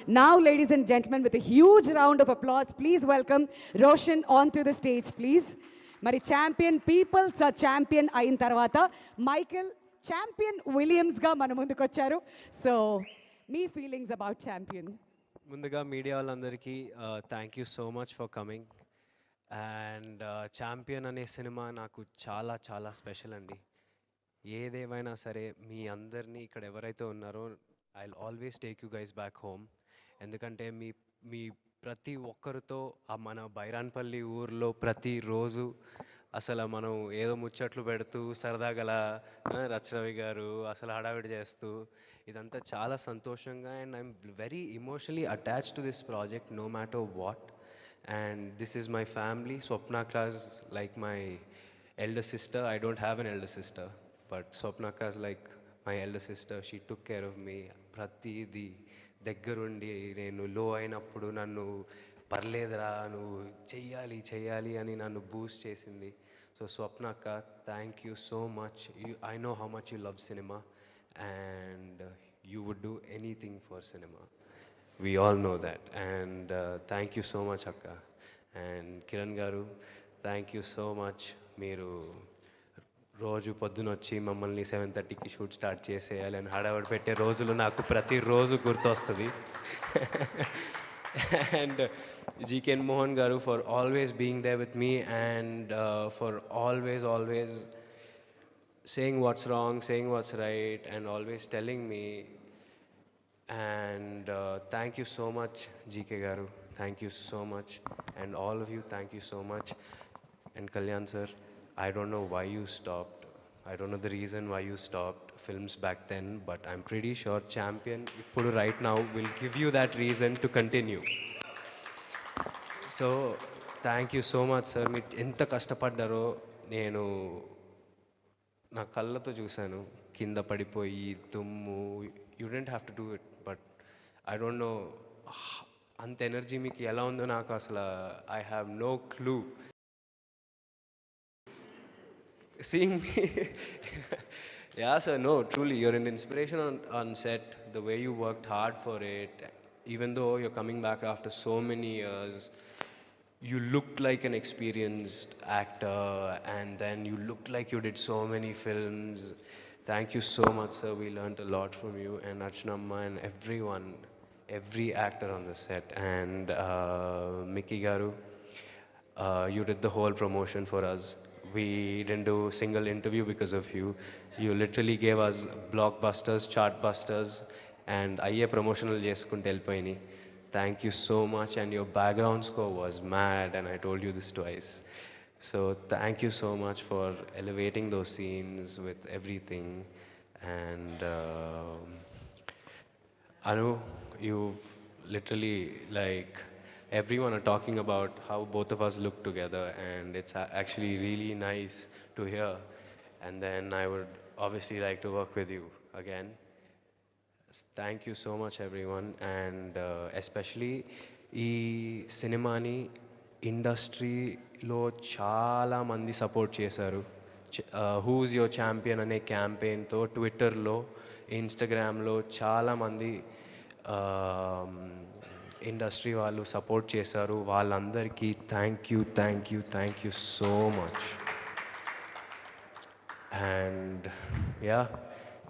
Now, ladies and gentlemen, with a huge round of applause, please welcome Roshan onto the stage, please. Mari champion, people's champion ayin tarvata, Michael champion Williams ga mana mundukocharu. So, me feelings about champion. ముందుగా media వాళ్ళందరికీ thank you so much for coming and champion అనే cinema నాకు చాలా చాలా special అండి. ఏదేమైనా సరే మీ అందరినీ ఇక్కడ ఎవరైతే ఉన్నారో I always take you guys back home. ఎందుకంటే మీ మీ ప్రతి ఒక్కరితో మన బైరాన్పల్లి ఊర్లో ప్రతిరోజు అసలు మనం ఏదో ముచ్చట్లు పెడుతూ సరదాగల రచరవి గారు అసలు హడావిడి చేస్తూ ఇదంతా చాలా సంతోషంగా and I'm very emotionally attached to this project no matter what. And this is my family. Swapna class like my elder sister. I don't have an elder sister, but Swapnaka is like my elder sister. She took care of me. ప్రతిదీ దగ్గరుండి నేను లో అయినప్పుడు నన్ను పర్లేదురా నువ్వు చెయ్యాలి చెయ్యాలి అని నన్ను బూస్ట్ చేసింది. సో స్వప్నక్క, thank you so much. I know how much you love cinema and you would do anything for cinema. We all know that and thank you so much అక్క. And Kiran garu, thank you so much. మీరు రోజు పొద్దున వచ్చి మమ్మల్ని 7:30కి shoot start చేసేయాలి అని హడావడి పెట్టే రోజులు నాకు ప్రతిరోజు గుర్తొస్తుంది. అండ్ జీకేన్ Mohan garu for always being there with me and for always saying what's wrong, saying what's right and always telling me. And thank you so much GK garu, thank you so much. And all of you, thank you so much. And Kalyan sir, I don't know why you stopped. I don't know the reason why you stopped films back then, but I'm pretty sure Champion ippudu right now will give you that reason to continue. So thank you so much sir. Meer enta kashtapaddaro nenu నా కళ్ళతో చూశాను. కింద పడిపోయి దుమ్ము, you don't have to do it, but I don't know అంత energy మీకు ఎలా ఉందో నాకు అసలు I have no clue. Seeing me yeah sir, no truly you're an inspiration on set, the way you worked hard for it, even though you're coming back after so many years. You looked like an experienced actor and then you looked like you did so many films. Thank you so much sir, we learned a lot from you and Archanamma and everyone, every actor on the set. And Mickey garu, you did the whole promotion for us. We didn't do a single interview because of you. You literally gave us blockbusters, chartbusters and ayye promotional cheskunte ellipoyini. Thank you so much, and your background score was mad, and I told you this twice. So thank you so much for elevating those scenes with everything. And Anu, you've literally, like, everyone are talking about how both of us look together, and it's actually really nice to hear. And then I would obviously like to work with you again. Thank you so much everyone. And especially ఈ సినిమాని ఇండస్ట్రీలో చాలా మంది support చేశారు. Who's your champion అనే క్యాంపెయిన్తో ట్విట్టర్లో, ఇన్స్టాగ్రామ్లో చాలామంది ఇండస్ట్రీ వాళ్ళు సపోర్ట్ చేశారు. వాళ్ళందరికీ thank you so much. And yeah,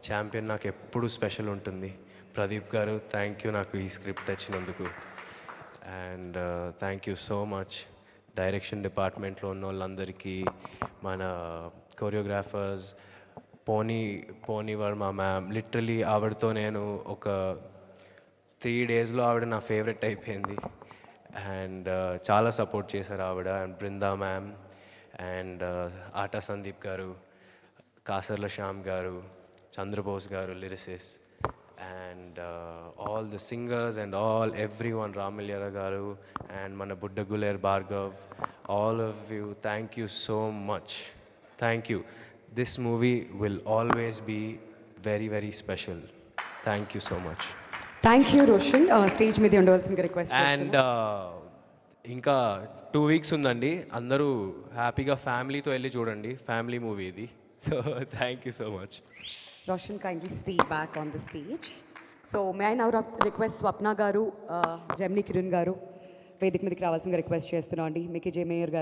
champion నాకు ఎప్పుడు స్పెషల్ ఉంటుంది. ప్రదీప్ గారు, థ్యాంక్ యూ నాకు ఈ స్క్రిప్ట్ తెచ్చినందుకు. And thank you so much direction డిపార్ట్మెంట్లో ఉన్న వాళ్ళందరికీ, మన కొరియోగ్రాఫర్స్ పోనీ వర్మ మ్యామ్. లిటరలీ ఆవిడతో నేను ఒక 3 daysలో ఆవిడ నా ఫేవరెట్ అయిపోయింది. అండ్ చాలా సపోర్ట్ చేశారు ఆవిడ. అండ్ బృందా మ్యామ్ అండ్ ఆటా సందీప్ గారు, కాసర్ల శ్యామ్ గారు, చంద్రబోస్ గారు lyricists, and all the singers and everyone, Ramilyara garu and mana Budda Guler Bhargav, all of you, thank you so much. Thank you. This movie will always be very, very special. Thank you so much. Thank you Roshan. Stage మీద ఉండవలసిన request and ఇంకా 2 weeks ఉందండి. అందరూ హ్యాపీగా ఫ్యామిలీతో వెళ్ళి చూడండి. Family movie ఇది. So thank you so much. Roshan, kindly stay back on the stage. So may I now request Swapna garu, Gemini Kiran గారు వేదిక మీదకి రావాల్సిందిగా రిక్వెస్ట్ చేస్తున్నాం అండి. మికీ జే మేయర్ గారు.